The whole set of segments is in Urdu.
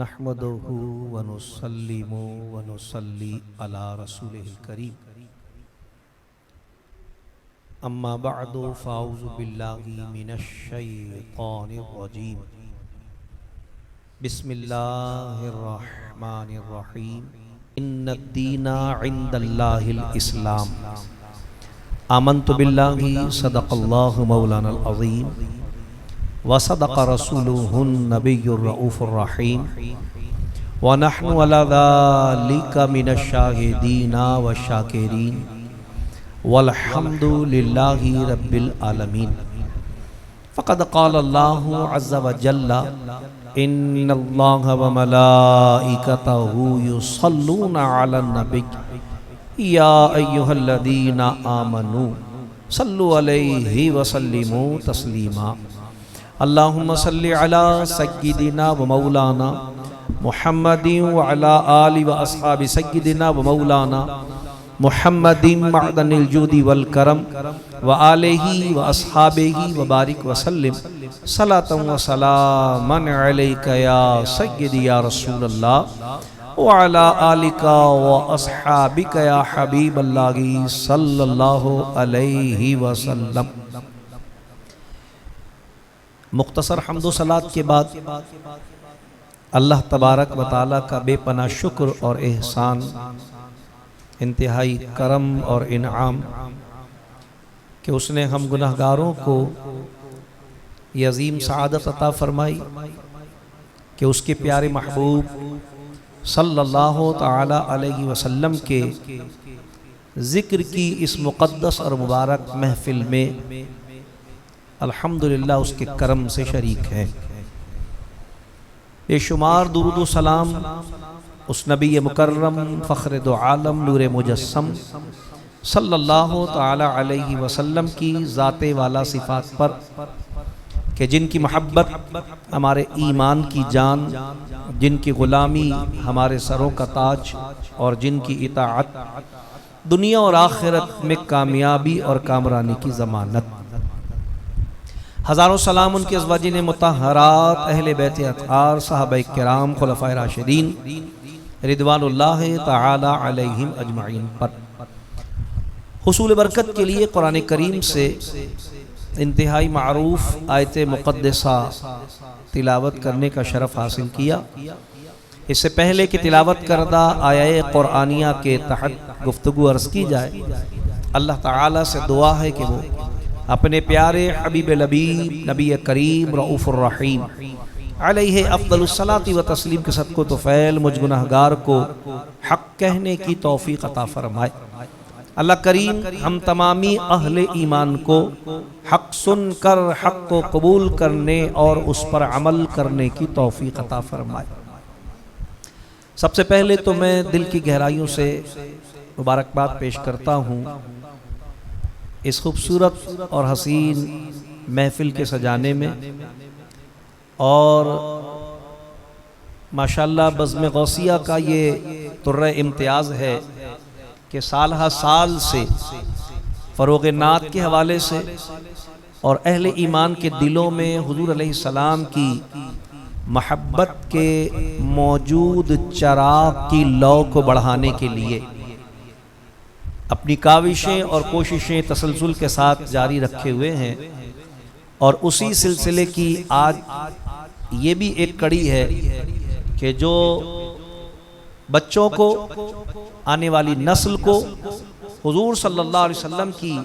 نحمدہ ونسلم ونصلی علی رسولہ الکریم اما بعد فاعوذ باللہ من الشیطان الرجیم بسم اللہ الرحمن الرحیم ان الدین عند اللہ الاسلام آمنت باللہ صدق اللہ مولانا العظیم وصدق رسولہ النبی الرؤوف الرحیم ونحن علی ذلک من الشاہدین والشاکرین والحمد للہ رب العالمین فقد قال اللہ عز وجل ان اللہ وملائکتہ یصلون علی النبی یا ایہا الذین آمنوا صلوا علیہ وسلموا تسلیما اللہم صلی علی سیدنا و مولانا محمد وعلی آل و اصحاب سیدنا و مولانا محمد معدن الجود والکرم وآلہ و اصحابہ وبارک وسلم صلاة و سلاما علیک یا سیدی یا رسول اللہ وعلی آلک و اصحابک یا حبیب اللہ صلی اللہ علیہ وسلم۔ مختصر حمد و صلات کے بعد اللہ تبارک و تعالیٰ کا بے پناہ شکر اور احسان، انتہائی کرم اور انعام کہ اس نے ہم گناہگاروں کو یہ عظیم سعادت عطا فرمائی کہ اس کے پیارے محبوب صلی اللہ تعالی علیہ وسلم کے ذکر کی اس مقدس اور مبارک محفل میں الحمدللہ اس کے کرم سے شریک ہے۔ بے شمار درود و سلام اس نبی مکرم فخر دو عالم نور مجسم صلی اللہ تعالی علیہ وسلم کی ذات والا صفات پر کہ جن کی محبت ہمارے ایمان کی جان، جن کی غلامی ہمارے سروں کا تاج اور جن کی اطاعت دنیا اور آخرت میں کامیابی اور کامرانی کی ضمانت۔ ہزاروں سلام ان کے ازواجین مطہرات، اہل بیت اطہار، صحابہ کرام، خلفائے راشدین رضوان اللہ تعالی علیہم اجمعین پر۔ حصول برکت کے لیے قرآن کریم سے انتہائی معروف آیت مقدسہ تلاوت کرنے کا شرف حاصل کیا۔ اس سے پہلے کہ تلاوت کردہ آیہ قرآنیہ کے تحت گفتگو عرض کی جائے، اللہ تعالی سے دعا ہے کہ وہ اپنے پیارے حبیب لبیب نبی کریم رؤوف الرحیم علیہ افضل الصلاۃ و تسلیم کے صدقہ طفیل مجھ گناہگار کو حق کہنے کی توفیق عطا فرمائے۔ اللہ کریم ہم تمامی اہل ایمان کو حق سن کر حق کو قبول کرنے اور اس پر عمل کرنے کی توفیق عطا فرمائے۔ سب سے پہلے تو میں دل کی گہرائیوں سے مبارکباد پیش کرتا ہوں اس خوبصورت اور حسین محفل کے سجانے میں، اور ماشاءاللہ بزم غوثیہ کا یہ طرہ امتیاز ہے کہ سال ہا سال سے فروغ نعت کے حوالے سے اور اہل ایمان کے دلوں میں حضور علیہ السلام کی محبت کے موجود چراغ کی لو کو بڑھانے کے لیے اپنی کاوشیں اور کوششیں تسلسل کے ساتھ جاری رکھے ہوئے ہیں، اور اسی سلسلے کی آج یہ بھی ایک کڑی ہے کہ جو بچوں کو، آنے والی نسل کو حضور صلی اللہ علیہ وسلم کی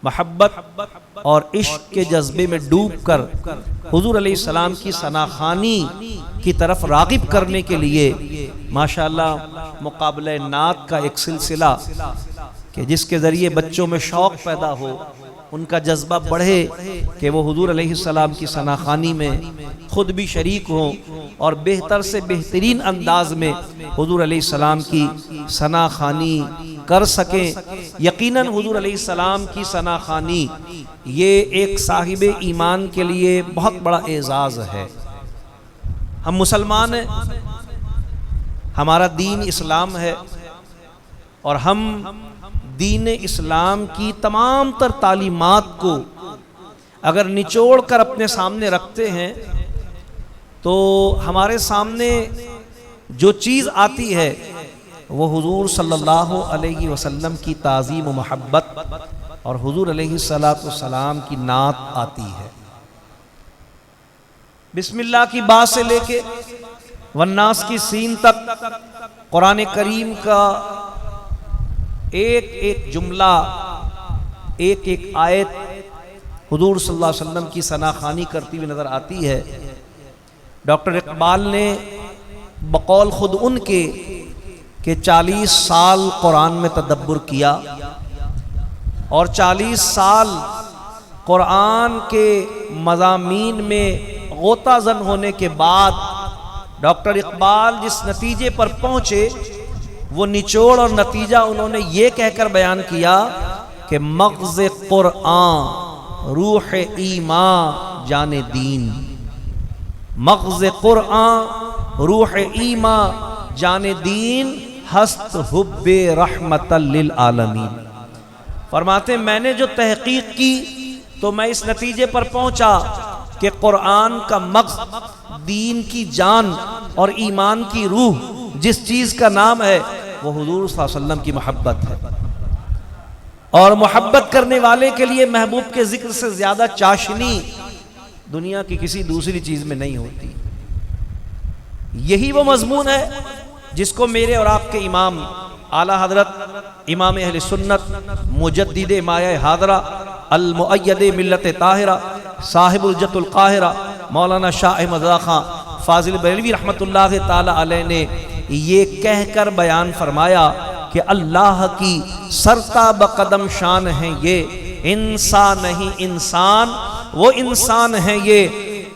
محبت اور عشق کے جذبے میں ڈوب کر حضور علیہ السلام کی ثناخوانی کی طرف راغب کرنے کے لیے ماشاءاللہ مقابلہ نعت کا ایک سلسلہ کہ جس کے ذریعے بچوں میں شوق پیدا ہو، ان کا جذبہ بڑھے کہ وہ حضور علیہ السلام کی ثناخوانی میں خود بھی شریک ہوں اور بہتر سے بہترین انداز میں حضور علیہ السلام کی ثناخوانی کر سکیں۔ یقیناً حضور علیہ السلام کی ثناخوانی یہ ایک صاحب ایمان کے لیے بہت بڑا اعزاز ہے۔ ہم مسلمان ہیں، ہمارا دین اسلام ہے، اور ہم دین اسلام کی تمام تر تعلیمات کو اگر نچوڑ کر اپنے سامنے رکھتے ہیں تو ہمارے سامنے جو چیز آتی ہے وہ حضور صلی اللہ علیہ وسلم کی تعظیم و محبت اور حضور علیہ السلام کی نعت آتی ہے۔ بسم اللہ کی با سے لے کے والناس کی سین تک قرآن کریم کا ایک ایک جملہ، ایک ایک آیت حضور صلی اللہ علیہ وسلم کی ثنا خوانی کرتی ہوئی نظر آتی ہے۔ ڈاکٹر اقبال نے بقول خود ان کے کہ 40 سال قرآن میں تدبر کیا اور 40 سال قرآن کے مضامین میں غوطہ زن ہونے کے بعد ڈاکٹر اقبال جس نتیجے پر پہنچے وہ نچوڑ اور نتیجہ انہوں نے یہ کہہ کر بیان کیا کہ مغز قرآن روح ایمان جان دین، مغز قرآن روح ایمان جان دین، ہست حب رحمت للعالمین۔ فرماتے ہیں میں نے جو تحقیق کی تو میں اس نتیجے پر پہنچا کہ قرآن کا مغز، دین کی جان اور ایمان کی روح جس چیز کا نام ہے وہ حضور صلی اللہ علیہ وسلم کی محبت ہے، اور محبت کرنے والے کے لیے محبوب کے ذکر سے زیادہ چاشنی دنیا کی کسی دوسری چیز میں نہیں ہوتی۔ یہی وہ مضمون ہے جس کو میرے اور آپ کے امام اعلیٰ حضرت امام اہل سنت مجدد مایہ حاضرہ المؤید ملت طاہرہ صاحب الجت القاہرہ مولانا شاہ احمد رضا خان فاضل بریلوی رحمۃ اللہ تعالی علیہ نے یہ کہہ کر بیان فرمایا کہ اللہ کی سرتاب قدم شان ہے یہ، انسان نہیں انسان، وہ انسان ہے یہ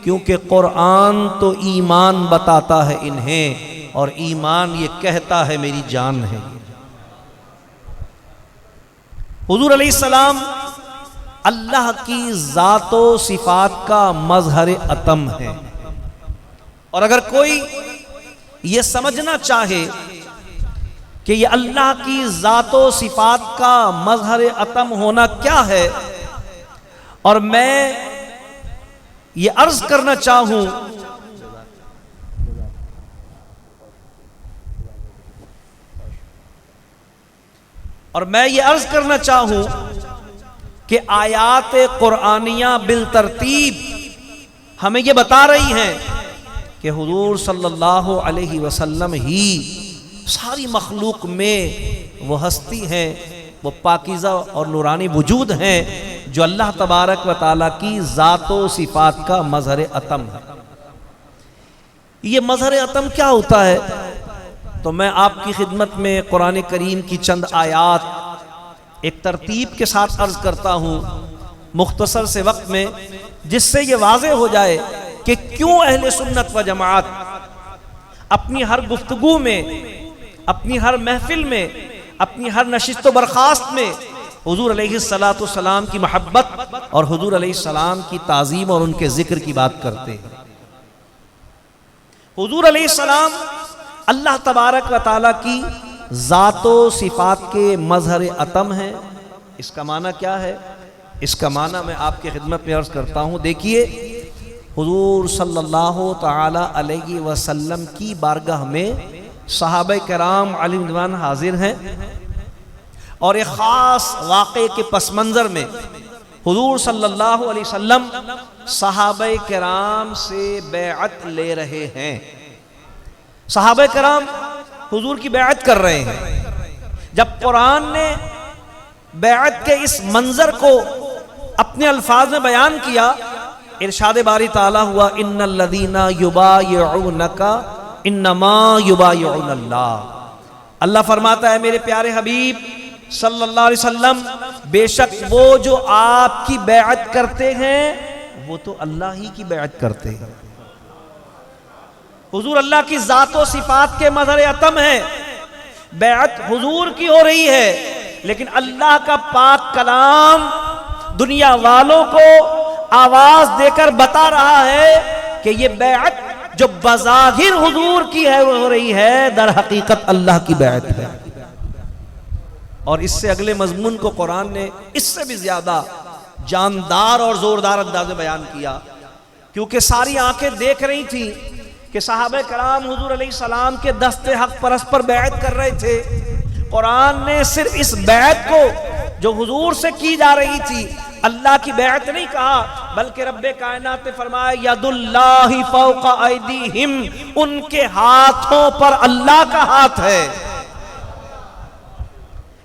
کیونکہ قرآن تو ایمان بتاتا ہے انہیں اور ایمان یہ کہتا ہے میری جان ہے۔ حضور علیہ السلام اللہ کی ذات و صفات کا مظہر اتم ہے، اور اگر کوئی یہ سمجھنا چاہے کہ یہ اللہ کی ذات و صفات کا مظہر اتم ہونا کیا ہے، اور میں یہ عرض کرنا چاہوں کہ آیات قرآنیہ بالترتیب ہمیں یہ بتا رہی ہیں کہ حضور صلی اللہ علیہ وسلم ہی ساری مخلوق میں وہ ہستی ہیں، وہ پاکیزہ اور نورانی وجود ہیں جو اللہ تبارک و تعالیٰ کی ذات و صفات کا مظہر اتم ہے۔ یہ مظہر اتم کیا ہوتا ہے؟ تو میں آپ کی خدمت میں قرآن کریم کی چند آیات ایک ترتیب کے ساتھ عرض کرتا ہوں مختصر سے وقت میں، جس سے یہ واضح ہو جائے کہ کیوں اہل سنت و جماعت اپنی ہر گفتگو میں، اپنی ہر محفل میں، اپنی ہر نشست و برخاست میں حضور علیہ السلام کی محبت اور حضور علیہ السلام کی تعظیم اور ان کے ذکر کی بات کرتے ہیں۔ حضور علیہ السلام اللہ تبارک و تعالیٰ کی ذات و صفات کے مظہر اتم ہیں۔ اس کا معنی کیا ہے؟ اس کا معنی میں آپ کی خدمت میں عرض کرتا ہوں۔ دیکھیے حضور صلی اللہ تعالی علیہ وسلم کی بارگاہ میں صحابہ کرام علیہ رضوان حاضر ہیں، اور ایک خاص واقعے کے پس منظر میں حضور صلی اللہ علیہ وسلم صحابہ کرام سے بیعت لے رہے ہیں۔ صحابہ کرام حضور کی بیعت کر رہے ہیں۔ جب قرآن نے بیعت کے اس منظر کو اپنے الفاظ میں بیان کیا، ارشاد باری تعالیٰ ہوا ان الذین یبایعونک انما یبایعون اللہ۔ اللہ فرماتا ہے میرے پیارے حبیب صلی اللہ علیہ وسلم، بے شک وہ جو آپ کی بیعت کرتے ہیں وہ تو اللہ ہی کی بیعت کرتے ہیں۔ حضور اللہ کی ذات و صفات کے مظہر اتم ہے، بیعت حضور کی ہو رہی ہے، لیکن اللہ کا پاک کلام دنیا والوں کو آواز دے کر بتا رہا ہے کہ یہ بیعت جو بظاہر حضور کی ہے وہ ہو رہی ہے، در حقیقت اللہ کی بیعت ہے۔ اور اس سے اگلے مضمون کو قرآن نے اس سے بھی زیادہ جاندار اور زوردار انداز میں بیان کیا، کیونکہ ساری آنکھیں دیکھ رہی تھیں کہ صحابہ کرام حضور علیہ السلام کے دست حق پرست پر بیعت کر رہے تھے، قرآن نے صرف اس بیعت کو جو حضور سے کی جا رہی تھی اللہ کی بیعت نہیں کہا، بلکہ رب کائنات نے فرمایا ید اللہ فوق ایدیہم، ان کے ہاتھوں پر اللہ کا ہاتھ ہے۔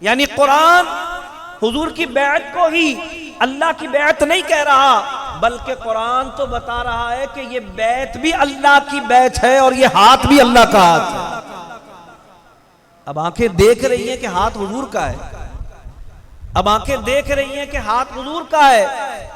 یعنی قرآن حضور کی بیعت کو ہی اللہ کی بیعت نہیں کہہ رہا، بلکہ قرآن تو بتا رہا ہے کہ یہ بیعت بھی اللہ کی بیعت ہے اور یہ ہاتھ بھی اللہ کا ہاتھ ہے۔ اب آنکھیں دیکھ رہی ہیں کہ ہاتھ حضور کا ہے، اب آنکھیں دیکھ رہی ہیں کہ ہاتھ حضور کا ہے،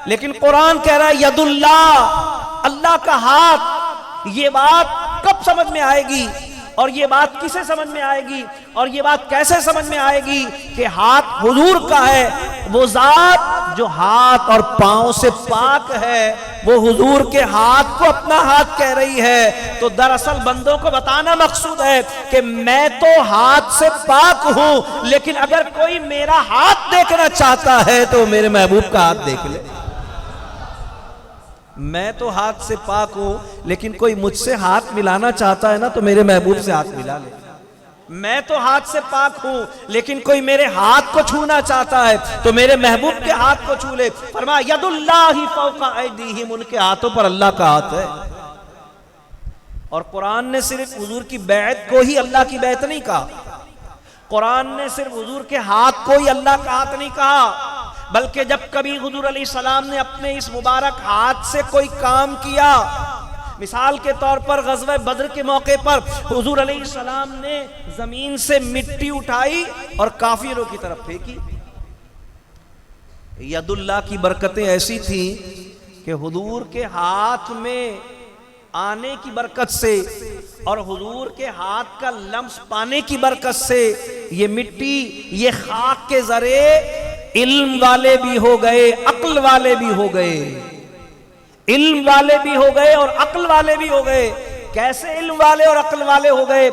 لیکن قرآن کہہ رہا ہے ید اللہ، اللہ کا ہاتھ۔ یہ بات کب سمجھ میں آئے گی اور یہ بات کسے سمجھ میں آئے گی اور یہ بات کیسے سمجھ میں آئے گی کہ ہاتھ حضور کا ہے؟ وہ ذات جو ہاتھ اور پاؤں سے پاک ہے وہ حضور کے ہاتھ کو اپنا ہاتھ کہہ رہی ہے۔ تو دراصل بندوں کو بتانا مقصود ہے کہ میں تو ہاتھ سے پاک ہوں، لیکن اگر کوئی میرا ہاتھ دیکھنا چاہتا ہے تو میرے محبوب کا ہاتھ دیکھ لے۔ میں تو ہاتھ سے پاک ہوں، لیکن کوئی مجھ سے ہاتھ ملانا چاہتا ہے نا تو میرے محبوب سے ہاتھ ملا لے۔ میں تو ہاتھ سے پاک ہوں، لیکن کوئی میرے ہاتھ کو چھونا چاہتا ہے تو میرے محبوب کے ہاتھ کو چھو لے۔ فرمایا ید اللہ فوق ایدیہم، ان کے ہاتھوں پر اللہ کا ہاتھ ہے۔ اور قرآن نے صرف حضور کی بیعت کو ہی اللہ کی بیعت نہیں کہا، قرآن نے صرف حضور کے ہاتھ کو ہی اللہ کا ہاتھ نہیں کہا، بلکہ جب کبھی حضور علیہ السلام نے اپنے اس مبارک ہاتھ سے کوئی کام کیا، مثال کے طور پر غزوہ بدر کے موقع پر حضور علیہ السلام نے زمین سے مٹی اٹھائی اور کافروں کی طرف پھینکی، ید اللہ کی برکتیں ایسی تھیں کہ حضور کے ہاتھ میں آنے کی برکت سے اور حضور کے ہاتھ کا لمس پانے کی برکت سے یہ مٹی، یہ خاک کے ذرے علم والے بھی ہو گئے، عقل والے بھی ہو گئے، علم والے بھی ہو گئے اور عقل والے بھی ہو گئے۔ کیسے علم والے اور عقل والے ہو گئے؟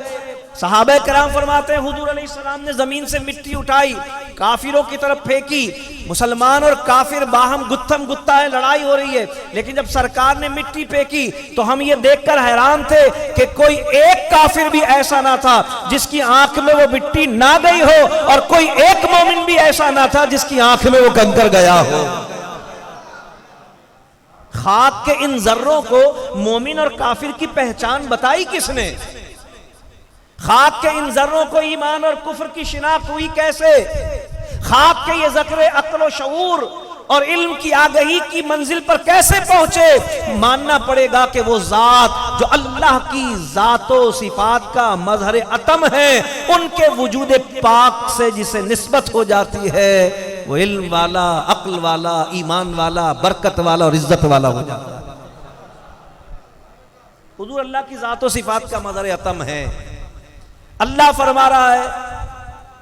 صحابہ کرام فرماتے ہیں حضور علیہ السلام نے زمین سے مٹی اٹھائی، کافروں کی طرف پھینکی، مسلمان اور کافر باہم گتھم گتا ہے، لڑائی ہو رہی ہے، لیکن جب سرکار نے مٹی پھینکی تو ہم یہ دیکھ کر حیران تھے کہ کوئی ایک کافر بھی ایسا نہ تھا جس کی آنکھ میں وہ مٹی نہ گئی ہو، اور کوئی ایک مومن بھی ایسا نہ تھا جس کی آنکھ میں وہ کنکر گیا ہو۔ خاک کے ان ذروں کو مومن اور کافر کی پہچان بتائی کس نے؟ خاک کے ان ذروں کو ایمان اور کفر کی شناخت ہوئی کیسے؟ خاک کے یہ ذکر عقل و شعور اور علم کی آگہی کی منزل پر کیسے پہنچے؟ ماننا پڑے گا کہ وہ ذات جو اللہ کی ذات و صفات کا مظہر عتم ہے، ان کے وجود پاک سے جسے نسبت ہو جاتی ہے وہ علم والا، عقل والا، ایمان والا، برکت والا اور عزت والا ہو جاتا ہے۔ حضور اللہ کی ذات و صفات کا مظہر عتم ہے۔ اللہ فرما رہا ہے،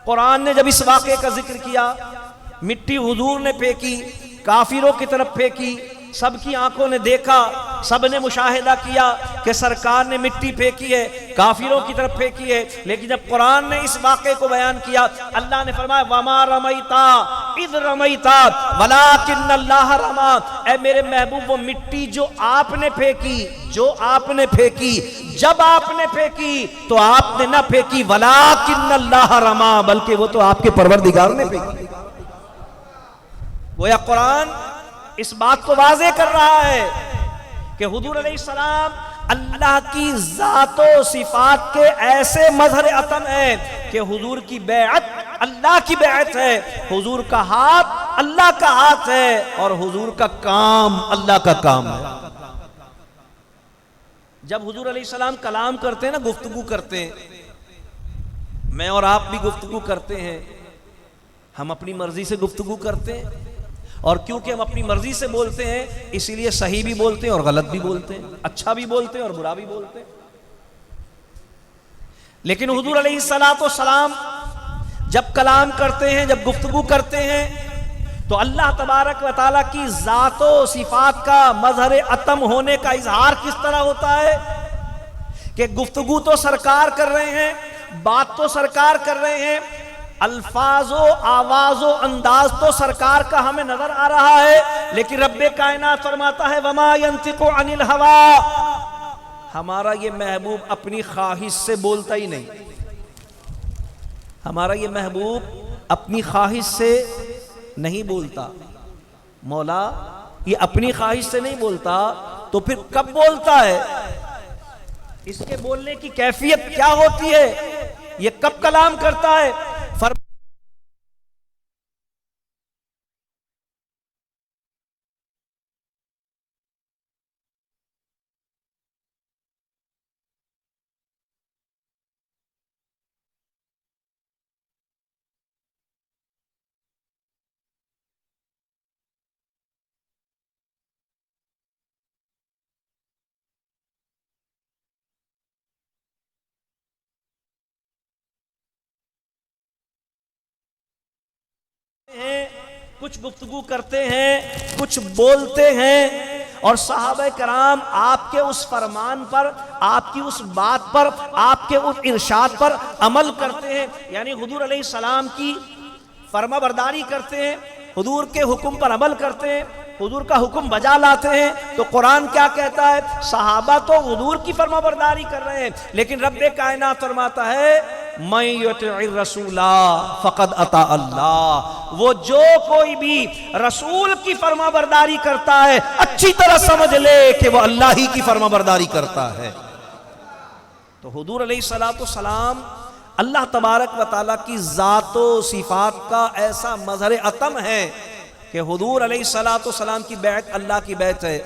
قرآن نے جب اس واقعے کا ذکر کیا، مٹی حضور نے پھینکی، کافروں کی طرف پھینکی، سب کی آنکھوں نے دیکھا، سب نے مشاہدہ کیا کہ سرکار نے مٹی پھینکی ہے، کافروں کی طرف پھینکی ہے، لیکن جب قرآن نے اس واقعے کو بیان کیا، اللہ نے فرمایا وَمَا رَمَيْتَا اِذْ رَمَيْتَا وَلَٰكِنَّ اللَّهَ رَمَا۔ اے میرے محبوب، وہ مٹی جو آپ نے پھینکی، جو آپ نے پھینکی، جب آپ نے پھینکی تو آپ نے نہ پھینکی وَلَٰكِنَّ اللَّهَ رَمَا، بلکہ وہ تو آپ کے پروردگار نے پھینکی۔ گویا قرآن اس بات کو واضح کر رہا ہے کہ حضور علیہ السلام اللہ کی ذات و صفات کے ایسے مظہر عتم ہے کہ حضور کی بیعت اللہ کی بیعت ہے، حضور کا ہاتھ اللہ کا ہاتھ ہے اور حضور کا کام اللہ کا کام ہے۔ جب حضور علیہ السلام کلام کرتے ہیں نا، گفتگو کرتے ہیں، میں اور آپ بھی گفتگو کرتے ہیں، ہم اپنی مرضی سے گفتگو کرتے ہیں، اور کیونکہ ہم اپنی مرضی سے بولتے ہیں اسی لیے صحیح بھی بولتے ہیں اور غلط بھی بولتے ہیں، اچھا بھی بولتے ہیں اور برا بھی بولتے ہیں۔ لیکن حضور علیہ السلام جب کلام کرتے ہیں، جب گفتگو کرتے ہیں تو اللہ تبارک و تعالیٰ کی ذات و صفات کا مظہر عتم ہونے کا اظہار کس طرح ہوتا ہے کہ گفتگو تو سرکار کر رہے ہیں، بات تو سرکار کر رہے ہیں، الفاظ و آواز و انداز تو سرکار کا ہمیں نظر آ رہا ہے، لیکن رب کائنات فرماتا ہے وَمَا يَنْتِقُ عَنِ الْهَوَىٰ، ہمارا یہ محبوب اپنی خواہش سے بولتا ہی نہیں. ہمارا یہ محبوب اپنی خواہش سے نہیں بولتا. مولا یہ اپنی خواہش سے نہیں بولتا تو پھر کب بولتا ہے؟ اس کے بولنے کی کیفیت کیا ہوتی ہے؟ یہ کب کلام کرتا ہے؟ کچھ گفتگو کرتے ہیں، کچھ بولتے ہیں، اور صحابہ کرام آپ کے اس فرمان پر، آپ کی اس بات پر، آپ کے اس ارشاد پر عمل کرتے ہیں. یعنی حضور علیہ السلام کی فرما برداری کرتے ہیں، حضور کے حکم پر عمل کرتے ہیں، حضور کا حکم بجا لاتے ہیں. تو قرآن کیا کہتا ہے؟ صحابہ تو حضور کی فرما برداری کر رہے ہیں، لیکن رب کائنات فرماتا ہے مَن یُطِعِ الرَّسُولَ فَقَدْ أَطَاعَ اللَّهَ. وہ جو کوئی بھی رسول کی فرما برداری کرتا ہے اچھی طرح سمجھ لے کہ وہ اللہ ہی کی فرما برداری کرتا ہے. تو حضور علیہ السلام اللہ تبارک و تعالیٰ کی ذات و صفات کا ایسا مظہر عتم ہے کہ حضور علیہ السلام کی بیعت اللہ کی بیعت ہے،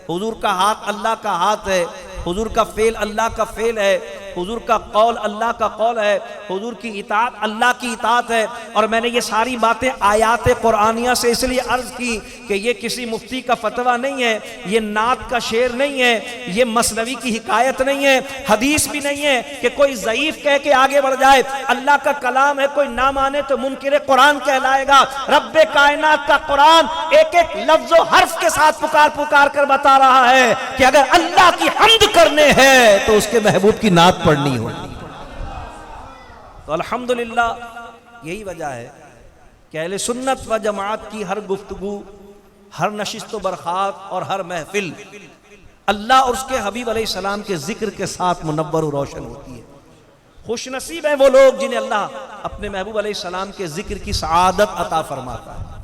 حضور کا ہاتھ اللہ کا ہاتھ ہے، حضور کا فعل اللہ کا فعل ہے، حضور کا قول اللہ کا قول ہے، حضور کی اطاعت اللہ کی اطاعت ہے. اور میں نے یہ ساری باتیں آیات قرآنیہ سے اس لیے عرض کی کہ یہ کسی مفتی کا فتویٰ نہیں ہے، یہ نعت کا شعر نہیں ہے، یہ مثنوی کی حکایت نہیں ہے، حدیث بھی نہیں ہے کہ کوئی ضعیف کہہ کے آگے بڑھ جائے. اللہ کا کلام ہے، کوئی نہ مانے تو منکر قرآن کہلائے گا. رب کائنات کا قرآن ایک ایک لفظ و حرف کے ساتھ پکار کر بتا رہا ہے کہ اگر اللہ کی حمد کرنے ہیں تو اس کے محبوب کی نعت پڑھنی ہو. تو الحمدللہ یہی وجہ ہے کہ اہل سنت و جماعت کی ہر گفتگو، ہر نشست و برخاست اور ہر محفل اللہ اور اس کے حبیب علیہ السلام کے ذکر کے ساتھ منور و روشن ہوتی ہے. خوش نصیب ہیں وہ لوگ جنہیں اللہ اپنے محبوب علیہ السلام کے ذکر کی سعادت عطا فرماتا ہے.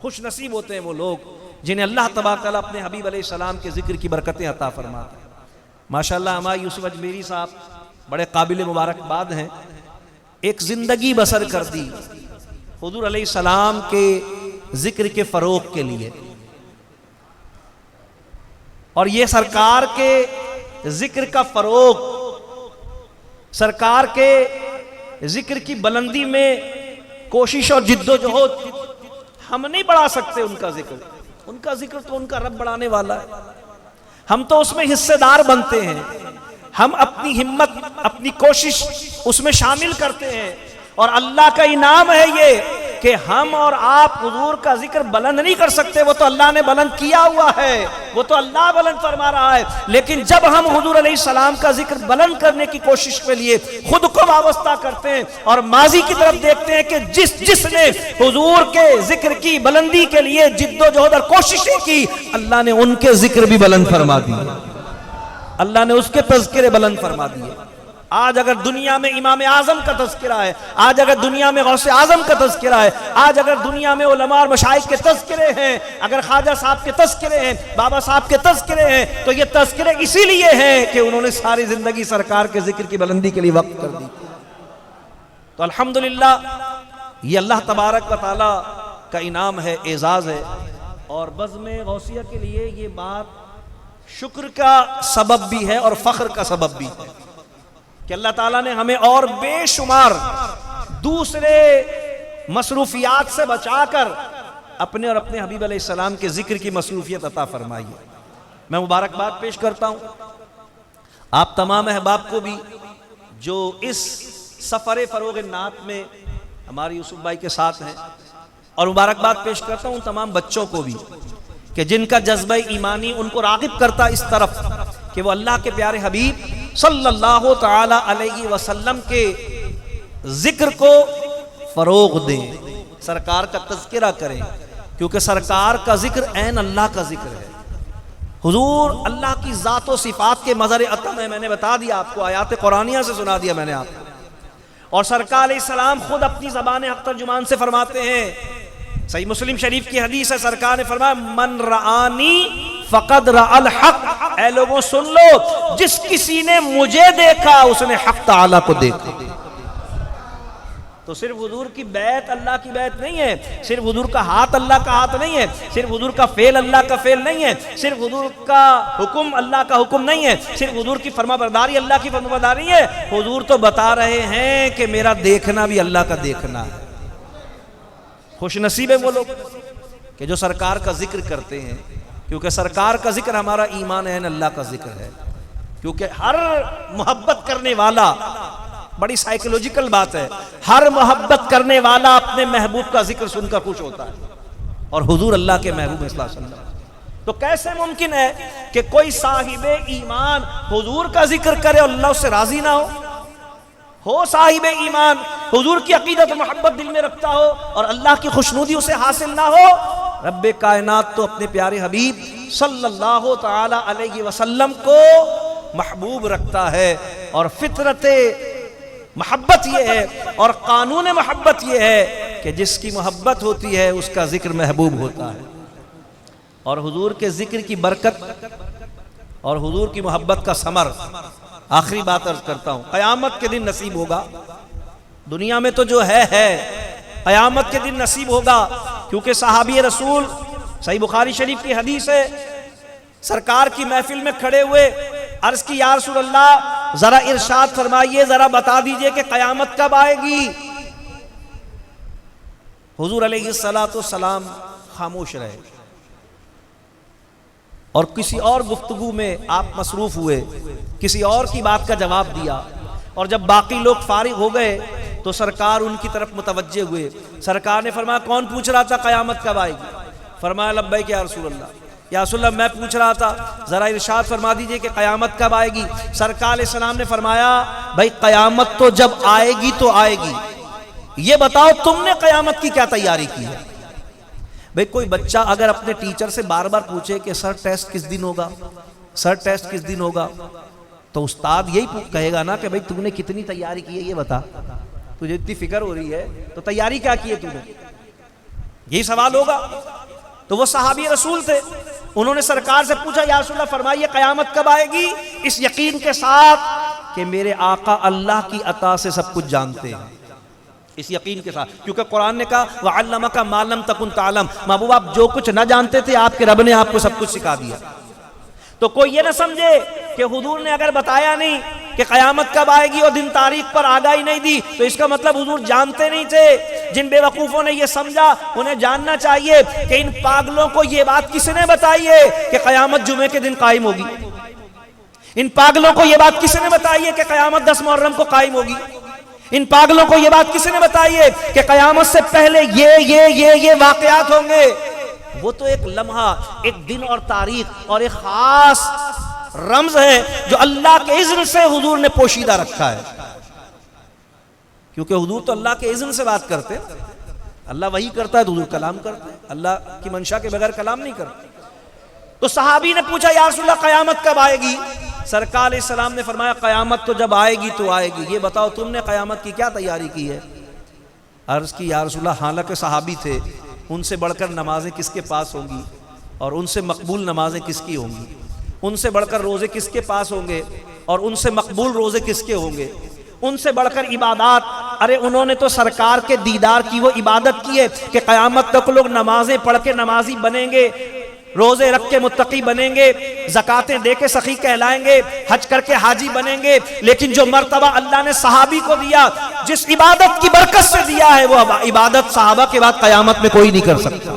خوش نصیب ہوتے ہیں وہ لوگ جنہیں اللہ تبارک و تعالیٰ اپنے حبیب علیہ السلام کے ذکر کی برکتیں عطا فرماتا ہے. ماشاءاللہ ہمارے یوسف اجمیری صاحب بڑے قابل مبارکباد ہیں. ایک زندگی بسر کر دی حضور علیہ السلام کے ذکر کے فروغ کے لیے، اور یہ سرکار کے ذکر کا فروغ، سرکار کے ذکر کی بلندی میں کوشش اور جد و جہد ہم نہیں بڑھا سکتے. ان کا ذکر تو ان کا رب بڑھانے والا ہے، ہم تو اس میں حصے دار بنتے ہیں. ہم اپنی ہمت، اپنی کوشش اس میں شامل کرتے ہیں، اور اللہ کا انعام ہے یہ کہ ہم اور آپ حضور کا ذکر بلند نہیں کر سکتے، وہ تو اللہ نے بلند کیا ہوا ہے، وہ تو اللہ بلند فرما رہا ہے. لیکن جب ہم حضور علیہ السلام کا ذکر بلند کرنے کی کوشش کے لیے خود کو وابستہ کرتے ہیں اور ماضی کی طرف دیکھتے ہیں کہ جس نے حضور کے ذکر کی بلندی کے لیے جد و جہد اور کوششیں کی، اللہ نے ان کے ذکر بھی بلند فرما دیے، اللہ نے اس کے تذکرے بلند فرما دیے. آج اگر دنیا میں امام اعظم کا تذکرہ ہے، آج اگر دنیا میں غوث اعظم کا تذکرہ ہے، آج اگر دنیا میں علماء اور مشائخ کے تذکرے ہیں، اگر خواجہ صاحب کے تذکرے ہیں، بابا صاحب کے تذکرے ہیں، تو یہ تذکرے اسی لیے ہیں کہ انہوں نے ساری زندگی سرکار کے ذکر کی بلندی کے لیے وقف کر دی. تو الحمدللہ یہ اللہ تبارک و تعالی کا انعام ہے، اعزاز ہے. اور بزم غوثیہ کے لیے یہ بات شکر کا سبب بھی ہے اور فخر کا سبب بھی ہے کہ اللہ تعالیٰ نے ہمیں اور بے شمار دوسرے مصروفیات سے بچا کر اپنے اور اپنے حبیب علیہ السلام کے ذکر کی مصروفیت عطا فرمائی ہے. میں مبارکباد پیش کرتا ہوں آپ تمام احباب کو بھی جو اس سفر فروغ نعت میں ہمارے یوسف بھائی کے ساتھ ہیں، اور مبارکباد پیش کرتا ہوں تمام بچوں کو بھی کہ جن کا جذبہ ایمانی ان کو راغب کرتا اس طرف کہ وہ اللہ کے پیارے حبیب صلی اللہ تعالی علیہ وسلم کے ذکر کو فروغ دیں، سرکار کا تذکرہ کریں، کیونکہ سرکار کا ذکر عین اللہ کا ذکر ہے. حضور اللہ کی ذات و صفات کے مظہر عتم ہے، میں نے بتا دیا آپ کو، آیات قرآنیہ سے سنا دیا میں نے آپ کو. اور سرکار علیہ السلام خود اپنی زبان حق ترجمان سے فرماتے ہیں، صحیح مسلم شریف کی حدیث ہے، سرکار نے فرمایا من رآنی فقد رأى الحق، اے لوگوں سن لو، جس کسی نے مجھے دیکھا اس نے حق تعالیٰ کو دیکھا. تو صرف حضور کی بیعت اللہ کی بیعت نہیں ہے، صرف حضور کا ہاتھ اللہ کا ہاتھ نہیں ہے، صرف حضور کا فعل اللہ کا فعل نہیں ہے، صرف حضور کا حکم اللہ کا حکم نہیں ہے، صرف حضور کی فرما برداری اللہ کی فرما برداری ہے. حضور تو بتا رہے ہیں کہ میرا دیکھنا بھی اللہ کا دیکھنا ہے. خوش نصیب ہے وہ لوگ کہ جو سرکار کا ذکر کرتے ہیں، کیونکہ سرکار کا ذکر ہمارا ایمان ہے، اللہ کا ذکر ہے. کیونکہ ہر محبت کرنے والا، بڑی سائیکولوجیکل بات ہے، ہر محبت کرنے والا اپنے محبوب کا ذکر سن کر خوش ہوتا ہے، اور حضور اللہ کے محبوب صلی اللہ علیہ وسلم. تو کیسے ممکن ہے کہ کوئی صاحب ایمان حضور کا ذکر کرے اور اللہ اس سے راضی نہ ہو صاحب ایمان حضور کی عقیدت و محبت دل میں رکھتا ہو اور اللہ کی خوشنودی اسے حاصل نہ ہو. رب کائنات تو اپنے پیارے حبیب صلی اللہ تعالی علیہ وسلم کو محبوب رکھتا ہے، اور فطرت محبت یہ ہے اور قانون محبت یہ ہے کہ جس کی محبت ہوتی ہے اس کا ذکر محبوب ہوتا ہے. اور حضور کے ذکر کی برکت اور حضور کی محبت کا ثمر، آخری بات عرض کرتا ہوں، قیامت کے دن نصیب ہوگا. دنیا میں تو جو ہے قیامت کے دن نصیب ہوگا. کیونکہ صحابی رسول، صحیح بخاری شریف کی حدیث ہے، سرکار کی محفل میں کھڑے ہوئے، عرض کی یا رسول اللہ ذرا ارشاد فرمائیے، ذرا بتا دیجئے کہ قیامت کب آئے گی. حضور علیہ السلام خاموش رہے، اور کسی اور گفتگو میں آپ مصروف ہوئے، کسی اور کی بات کا جواب دیا. اور جب باقی لوگ فارغ ہو گئے تو سرکار ان کی طرف متوجہ ہوئے. سرکار نے فرمایا کون پوچھ رہا تھا قیامت کب آئے گی؟ فرمایا لبیک یا رسول اللہ. یا رسول اللہ میں پوچھ رہا تھا، ذرا ارشاد فرما دیجئے کہ قیامت کب آئے گی. سرکار علیہ السلام نے فرمایا بھائی قیامت تو جب آئے گی تو آئے گی، یہ بتاؤ تم نے قیامت کی کیا تیاری کی ہے. بھئی کوئی بچہ اگر اپنے ٹیچر سے بار بار پوچھے کہ سر ٹیسٹ کس دن ہوگا، سر ٹیسٹ کس دن ہوگا، تو استاد یہی کہے گا نا کہ بھئی تم نے کتنی تیاری کی ہے یہ بتا، تجھے اتنی فکر ہو رہی ہے تو تیاری کیا کی ہے تم نے، یہی سوال ہوگا. تو وہ صحابی رسول تھے، انہوں نے سرکار سے پوچھا یا رسول اللہ فرمائیے قیامت کب آئے گی، اس یقین کے ساتھ کہ میرے آقا اللہ کی عطا سے سب کچھ جانتے ہیں، اس یقین کے ساتھ. کیونکہ قرآن نے کہا وَعَلَّمَكَ مَا لَمْ تَكُنْ تَعْلَمْ، محبوب آپ جو کچھ نہ جانتے تھے آپ کے رب نے آپ کو سب کچھ سکھا دیا. تو کوئی یہ نہ سمجھے کہ حضور نے اگر بتایا نہیں کہ قیامت کب آئے گی اور دن تاریخ پر آگاہی نہیں دی تو اس کا مطلب حضور جانتے نہیں تھے. جن بے وقوفوں نے یہ سمجھا انہیں جاننا چاہیے کہ ان پاگلوں کو یہ بات کس نے بتائی ہے کہ قیامت جمعے کے دن قائم ہوگی. ان پاگلوں کو یہ بات کس نے بتائی ہے کہ قیامت 10 محرم کو قائم ہوگی. ان پاگلوں کو یہ بات کس نے بتائی ہے کہ قیامت سے پہلے یہ واقعات ہوں گے. وہ تو ایک لمحہ، ایک دن اور تاریخ اور ایک خاص رمز ہے جو اللہ کے اذن سے حضور نے پوشیدہ رکھا ہے. کیونکہ حضور تو اللہ کے اذن سے بات کرتے، اللہ وحی کرتا ہے تو حضور کلام کرتے، اللہ کی منشا کے بغیر کلام نہیں کرتے. تو صحابی نے پوچھا یا رسول اللہ قیامت کب آئے گی؟ سرکار علیہ السلام نے فرمایا قیامت تو جب آئے گی تو آئے گی، یہ بتاؤ تم نے قیامت کی کیا تیاری کی ہے. عرض کی یا رسول اللہ حالانکہ صحابی تھے، ان سے بڑھ کر نمازیں کس کے پاس ہوں گی اور ان سے مقبول نمازیں کس کی ہوں گی، ان سے بڑھ کر روزے کس کے پاس ہوں گے اور ان سے مقبول روزے کس کے ہوں گے، ان سے بڑھ کر عبادات. ارے انہوں نے تو سرکار کے دیدار کی وہ عبادت کی ہے کہ قیامت تک لوگ نمازیں پڑھ کے نمازی بنیں گے، روزے رکھ کے متقی بنیں گے، زکاتیں دے کے سخی کہلائیں گے، حج کر کے حاجی بنیں گے. لیکن جو مرتبہ اللہ نے صحابی کو دیا، جس عبادت کی برکت سے دیا ہے، وہ عبادت صحابہ کے بعد قیامت میں کوئی نہیں کر سکتا.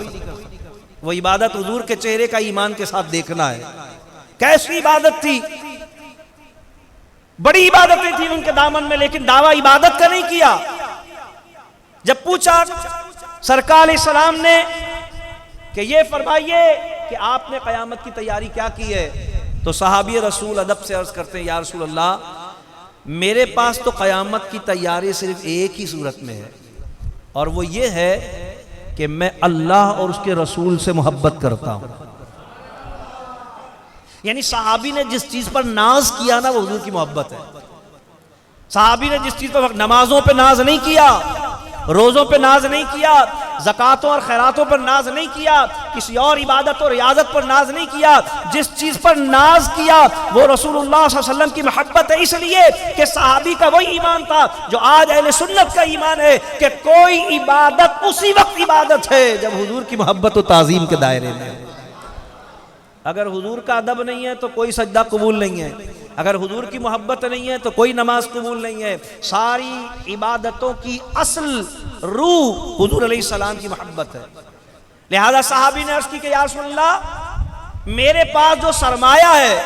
وہ عبادت حضور کے چہرے کا ایمان کے ساتھ دیکھنا ہے. کیسی عبادت تھی، بڑی عبادتیں تھیں ان کے دامن میں، لیکن دعویٰ عبادت کا نہیں کیا. جب پوچھا سرکار علیہ السلام نے کہ یہ فرمائیے کہ آپ نے قیامت کی تیاری کیا کی ہے، تو صحابی رسول ادب سے عرض کرتے ہیں یا رسول اللہ میرے پاس تو قیامت کی تیاری صرف ایک ہی صورت میں ہے، اور وہ یہ ہے کہ میں اللہ اور اس کے رسول سے محبت کرتا ہوں. یعنی صحابی نے جس چیز پر ناز کیا نا وہ حضور کی محبت ہے. صحابی نے جس چیز پر نمازوں پہ ناز نہیں کیا، روزوں پہ ناز نہیں کیا، زکاتوں اور خیراتوں پر ناز نہیں کیا، کسی اور عبادت اور ریاضت پر ناز نہیں کیا. جس چیز پر ناز کیا وہ رسول اللہ صلی اللہ علیہ وسلم کی محبت ہے. اس لیے کہ صحابی کا وہی ایمان تھا جو آج اہل سنت کا ایمان ہے کہ کوئی عبادت اسی وقت عبادت ہے جب حضور کی محبت و تعظیم کے دائرے میں. اگر حضور کا ادب نہیں ہے تو کوئی سجدہ قبول نہیں ہے، اگر حضور کی محبت نہیں ہے تو کوئی نماز قبول نہیں ہے. ساری عبادتوں کی اصل روح حضور علیہ السلام کی محبت ہے. لہذا صحابی نے عرض کی کہ یا رسول اللہ میرے پاس جو سرمایہ ہے،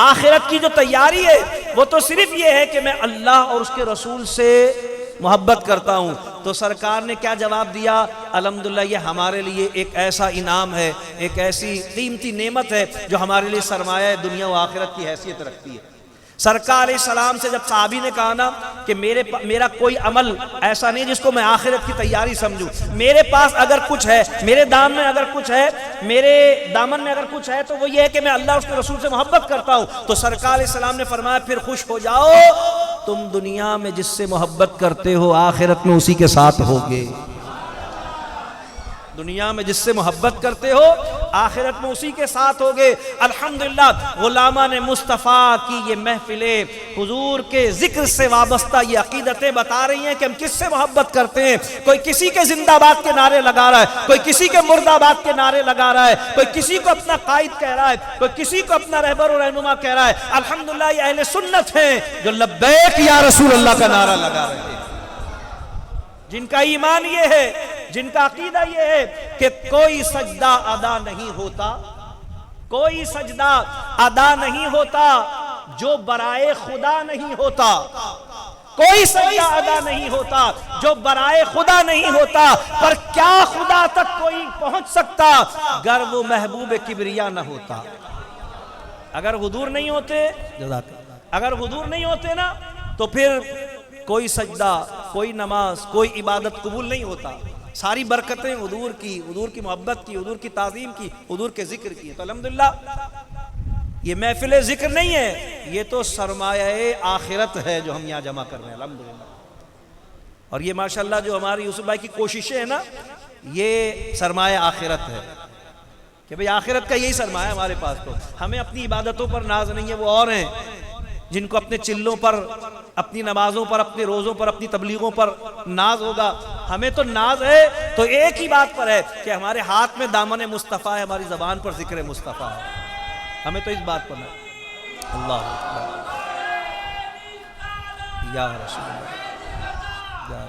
آخرت کی جو تیاری ہے، وہ تو صرف یہ ہے کہ میں اللہ اور اس کے رسول سے محبت کرتا ہوں. تو سرکار نے کیا جواب دیا؟ الحمدللہ یہ ہمارے لیے ایک ایسا انعام ہے، ایک ایسی قیمتی نعمت ہے جو ہمارے لیے سرمایہ دنیا و آخرت کی حیثیت رکھتی ہے. سرکار علیہ السلام سے جب صحابی نے کہا نا کہ میرا کوئی عمل ایسا نہیں جس کو میں آخرت کی تیاری سمجھوں، میرے پاس اگر کچھ ہے، میرے دامن میں اگر کچھ ہے، میرے دامن میں اگر کچھ ہے تو وہ یہ ہے کہ میں اللہ اور اس کے رسول سے محبت کرتا ہوں. تو سرکار علیہ السلام نے فرمایا پھر خوش ہو جاؤ، تم دنیا میں جس سے محبت کرتے ہو آخرت میں اسی کے ساتھ ہوگے. دنیا میں جس سے محبت کرتے ہو آخرت میں اسی کے ساتھ ہوگے. الحمدللہ غلامان مصطفیٰ کی یہ محفلیں حضور کے ذکر سے وابستہ یہ عقیدتیں بتا رہی ہیں کہ ہم کس سے محبت کرتے ہیں. کوئی کسی کے زندہ باد کے نعرے لگا رہا ہے، کوئی کسی کے مرد آباد کے نعرے لگا رہا ہے، کوئی کسی کو اپنا قائد کہہ رہا ہے، کوئی کسی کو اپنا رہبر و رہنما کہہ رہا ہے. الحمدللہ یہ اہل سنت ہیں جو لبیک یا رسول اللہ کا نعرہ لگا رہے ہیں، جن کا ایمان یہ ہے، جن کا عقیدہ یہ ہے کہ کوئی سجدہ ادا نہیں ہوتا، کوئی سجدہ ادا نہیں ہوتا جو برائے خدا نہیں ہوتا، کوئی سجدہ ادا نہیں ہوتا جو برائے خدا نہیں ہوتا. پر کیا خدا تک کوئی پہنچ سکتا گر وہ محبوب کبریا نہ ہوتا. اگر حضور نہیں ہوتے، اگر حضور نہیں ہوتے نا تو پھر کوئی سجدہ، کوئی نماز، کوئی عبادت قبول نہیں ہوتا. ساری برکتیں حضور کی، حضور کی محبت کی، حضور کی تعظیم کی، حضور کے ذکر کی. تو الحمدللہ یہ محفل ذکر نہیں ہے، یہ تو سرمایہ آخرت ہے جو ہم یہاں جمع کر رہے ہیں الحمدللہ. اور یہ ماشاءاللہ جو ہماری یوسف بھائی کی کوششیں ہیں نا، یہ سرمایہ آخرت ہے کہ بھئی آخرت کا یہی سرمایہ ہے ہمارے پاس. تو ہمیں اپنی عبادتوں پر ناز نہیں ہے، وہ اور ہیں جن کو اپنے چلوں پر، اپنی نمازوں پر، اپنے روزوں پر، اپنی تبلیغوں پر ناز ہوگا. ہمیں تو ناز ہے تو ایک ہی بات پر ہے کہ ہمارے ہاتھ میں دامن مصطفیٰ ہے، ہماری زبان پر ذکر مصطفیٰ ہے. ہمیں تو اس بات پر ناز. اللہ اکبر یا رسول اللہ.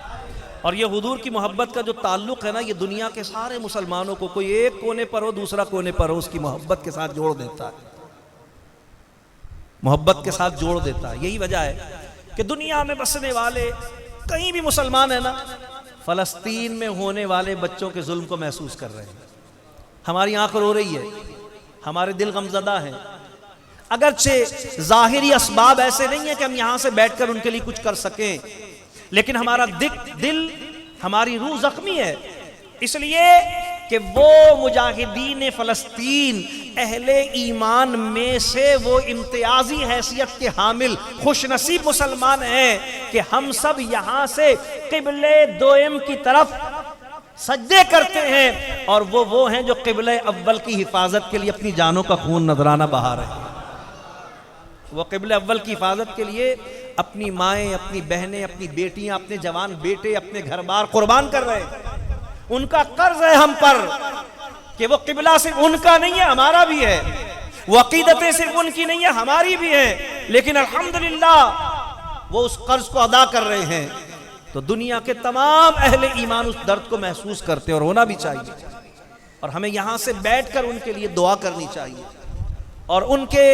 اور یہ حضور کی محبت کا جو تعلق ہے نا، یہ دنیا کے سارے مسلمانوں کو، کوئی ایک کونے پر ہو دوسرا کونے پر ہو، اس کی محبت کے ساتھ جوڑ دیتا ہے، محبت کے ساتھ جوڑ دیتا ہے. یہی وجہ ہے کہ دنیا میں بسنے والے کہیں بھی مسلمان ہیں نا، فلسطین میں ہونے والے بچوں کے ظلم کو محسوس کر رہے ہیں. ہماری آنکھ رو رہی ہے، ہمارے دل غمزدہ ہیں. اگرچہ ظاہری اسباب ایسے نہیں ہیں کہ ہم یہاں سے بیٹھ کر ان کے لیے کچھ کر سکیں، لیکن ہمارا دل، ہماری روح زخمی ہے. اس لیے کہ وہ مجاہدین فلسطین اہل ایمان میں سے وہ امتیازی حیثیت کے حامل خوش نصیب مسلمان ہیں کہ ہم سب یہاں سے قبلہ دوئم کی طرف سجدے کرتے ہیں، اور وہ ہیں جو قبلہ اول کی حفاظت کے لیے اپنی جانوں کا خون نذرانہ بہا رہے ہیں. وہ قبلہ اول کی حفاظت کے لیے اپنی مائیں، اپنی بہنیں، اپنی بیٹیاں، اپنے جوان بیٹے، اپنے گھر بار قربان کر رہے ہیں. ان کا قرض ہے ہم پر کہ وہ قبلہ صرف ان کا نہیں ہے، ہمارا بھی ہے. وہ عقیدتیں صرف ان کی نہیں ہے، ہماری بھی ہیں. لیکن الحمدللہ وہ اس قرض کو ادا کر رہے ہیں. تو دنیا کے تمام اہل ایمان اس درد کو محسوس کرتے اور ہونا بھی چاہیے. اور ہمیں یہاں سے بیٹھ کر ان کے لیے دعا کرنی چاہیے اور ان کے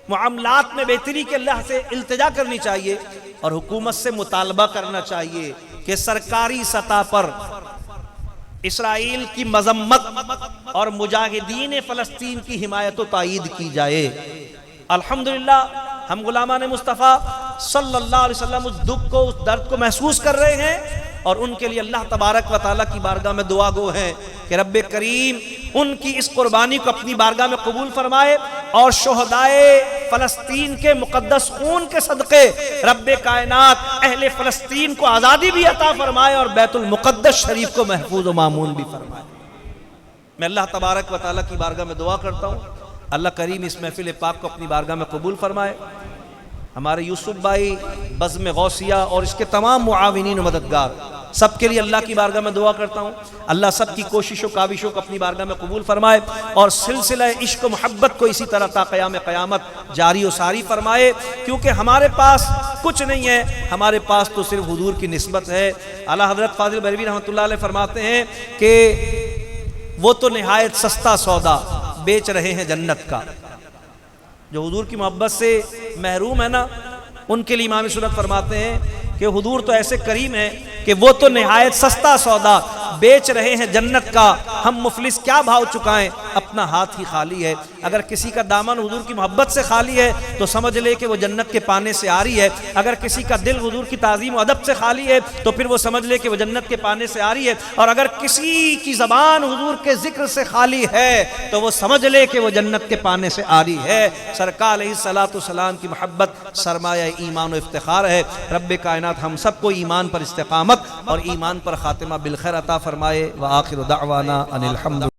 معاملات میں بہتری کے اللہ سے التجا کرنی چاہیے، اور حکومت سے مطالبہ کرنا چاہیے کہ سرکاری سطح پر اسرائیل کی مذمت اور مجاہدین فلسطین کی حمایت و تائید کی جائے. الحمدللہ ہم غلامان مصطفیٰ صلی اللہ علیہ وسلم اس دکھ کو، اس درد کو محسوس کر رہے ہیں، اور ان کے لیے اللہ تبارک و تعالیٰ کی بارگاہ میں دعا گو ہیں کہ رب کریم ان کی اس قربانی کو اپنی بارگاہ میں قبول فرمائے. اور شہدائے فلسطین کے مقدس خون کے صدقے رب کائنات اہل فلسطین کو آزادی بھی عطا فرمائے اور بیت المقدس شریف کو محفوظ و مامون بھی فرمائے۔ میں اللہ تبارک و تعالیٰ کی بارگاہ میں دعا کرتا ہوں، اللہ کریم اس محفل پاک کو اپنی بارگاہ میں قبول فرمائے۔ ہمارے یوسف بھائی بزم غوثیہ اور اس کے تمام معاونین و مددگار سب کے لیے اللہ کی بارگاہ میں دعا کرتا ہوں، اللہ سب کی کوشش و کاوشوں کو اپنی بارگاہ میں قبول فرمائے اور سلسلہ عشق و محبت کو اسی طرح تا قیام قیامت جاری و ساری فرمائے، کیونکہ ہمارے پاس کچھ نہیں ہے، ہمارے پاس تو صرف حضور کی نسبت ہے۔ اعلیٰ حضرت فاضل بریلوی رحمۃ اللہ علیہ فرماتے ہیں کہ وہ تو نہایت سستا سودا بیچ رہے ہیں جنت کا۔ جو حضور کی محبت سے محروم ہے نا، ان کے لیے امام سنت فرماتے ہیں کہ حضور تو ایسے کریم ہیں کہ وہ تو نہایت سستا سودا بیچ رہے ہیں جنت کا، ہم مفلس کیا بھاؤ چکائیں، اپنا ہاتھ ہی خالی ہے۔ اگر کسی کا دامن حضور کی محبت سے خالی ہے تو سمجھ لے کہ وہ جنت کے پانے سے آری ہے، اگر کسی کا دل حضور کی تعظیم و ادب سے خالی ہے تو پھر وہ سمجھ لے کہ وہ جنت کے پانے سے آری ہے، اور اگر کسی کی زبان حضور کے ذکر سے خالی ہے تو وہ سمجھ لے کہ وہ جنت کے پانے سے آری ہے۔ سرکار علیہ الصلوۃ والسلام کی محبت سرمایہ ایمان و افتخار ہے۔ رب کائنات ہم سب کو ایمان پر استقامت اور ایمان پر خاتمہ بالخیر عطا فرمائے۔ وآخر دعوانا ان الحمد